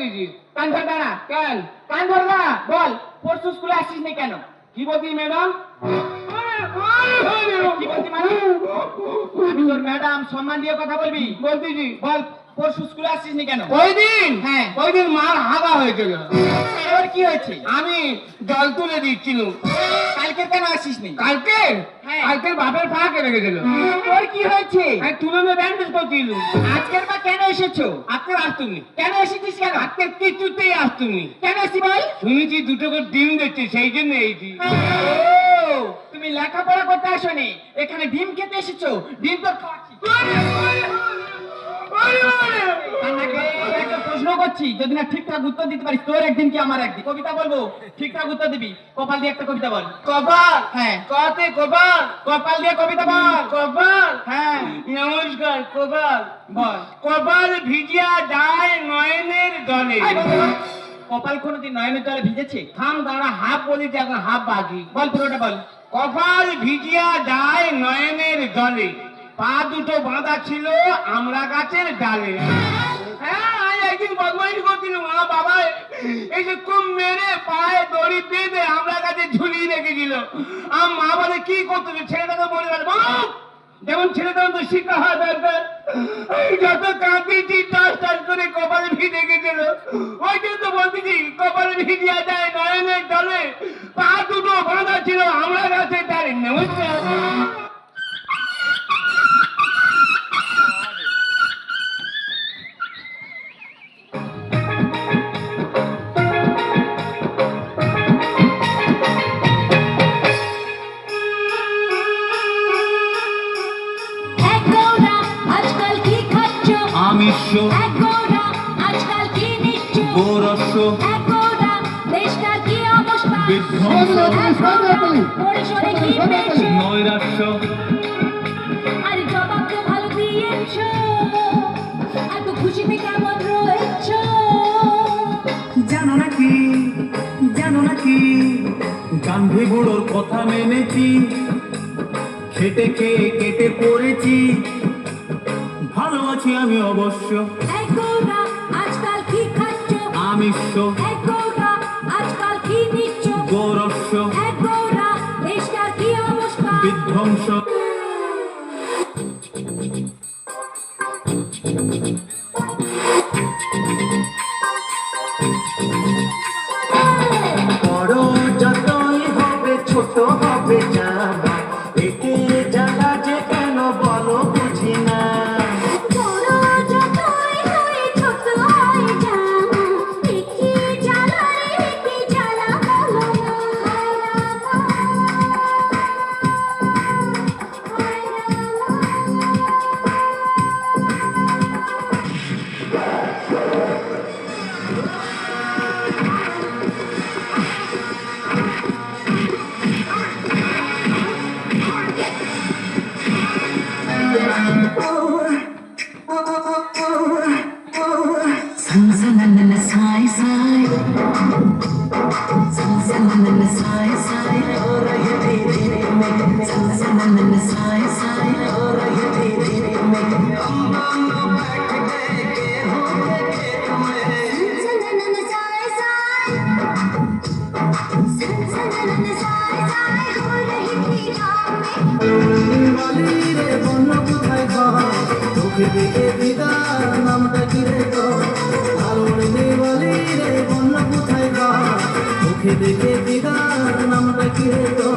দিয়েছি। কান ধরবে না? কেন? কান ধরবে না? বল, পরশু স্কুলে আসিস নি কেন? কি বলছি ম্যাডাম? কি বলছি মানে? আমি তোর ম্যাডাম, সম্মান দিয়ে কথা বলবি। বলতেছি। বল, পরশু স্কুলে আসিস নি কেন? ওই দিন? হ্যাঁ। ওই দিন মার হাগা হয়েছিল। এবার কি হয়েছে? আমি জল তুলে দিচ্ছিল। কালকে কেন আসিস নি? কালকে? হ্যাঁ। কালকে বাপের পা কেটে গেছিল। তোর কি হয়েছে? আমি তুলে ব্যান্ডেজ করছিল। আজকের বা কেন এসেছো? আজকে আসতুনি। কেন এসেছিস কেন? আজকে কিছুতেই আসতুনি। কেন এসি বল? শুনেছি দুটো করে ডিম দিচ্ছে, সেই জন্য এইছি। ও, তুমি লেখাপড়া করতে আসোনি, এখানে ডিম খেতে এসেছো। ডিম তো খাচ্ছি। একটা প্রশ্ন করছি, যদি না ঠিকঠাক উত্তর দিতে পারিস, তোর একদিন কি আমার একদিন। কবিতা বলবো, ঠিকঠাক উত্তর দিবি। কপাল দিয়ে একটা কবিতা বল। কপাল? হ্যাঁ। কতে কপাল? কপাল দিয়ে কবিতা বল। কপাল? হ্যাঁ। নমস্কার। কপাল বল। কপাল ভিজিয়া যায় নয়নের জলে। কপাল কোনোদিন নয়নের জলে ভিজেছে? থাম দাঁড়া, হাফ বলেছি, এখন হাফ বাকি। বল, পুরোটা বল। কপাল ভিজিয়া যায় নয়নের জলে, পা দুটো বাঁধা ছিল আমরা গাছের ডালে। হ্যাঁ, আমি একদিন বদমাইশি করছিলাম, আমার বাবা এসে খুব মেরে পায়ে দড়ি বেঁধে আমরা গাছে ঝুলিয়ে রেখেছিল। আমার মা বলে কি করতেছে, ছেলেটাকে বলে গেল যেমন ছেলে তেমন তো শিক্ষা হয় দরকার। যত কাঁদিয়েছি টাস টাস করে কপালে ভিজে গেছিল। ওই কিন্তু বলতেছি কপালে ভিজিয়া যায় নয়নের জলে, পা দুটো বাঁধা ছিল আমরা গাছের ডালে। নমস্কার। আমিষ, গোরস্য, বিধ্বংস, নৈরাশ্য, জানো নাকি গান্ধী বুড়োর কথা মেনেছি, খেটে খেয়ে কেটে পড়েছি, ভালো আছি আমি অবশ্য। আজকাল কি খাচ্ছ? আমিষ, আজকাল কি নিচ্ছ? গোরস্য, দেশটার কি অবস্থা? বিধ্বংস। বড় যতই হবে ছোট হবে জানা, একে জ্বালা যে কেন বলো বুঝি না। দেখে দিদার নামটা কি রে তো ভালো নেওয়ালি রে বন্য কোথায় বা মুখে দেখে দিদার নামটা কি রে তো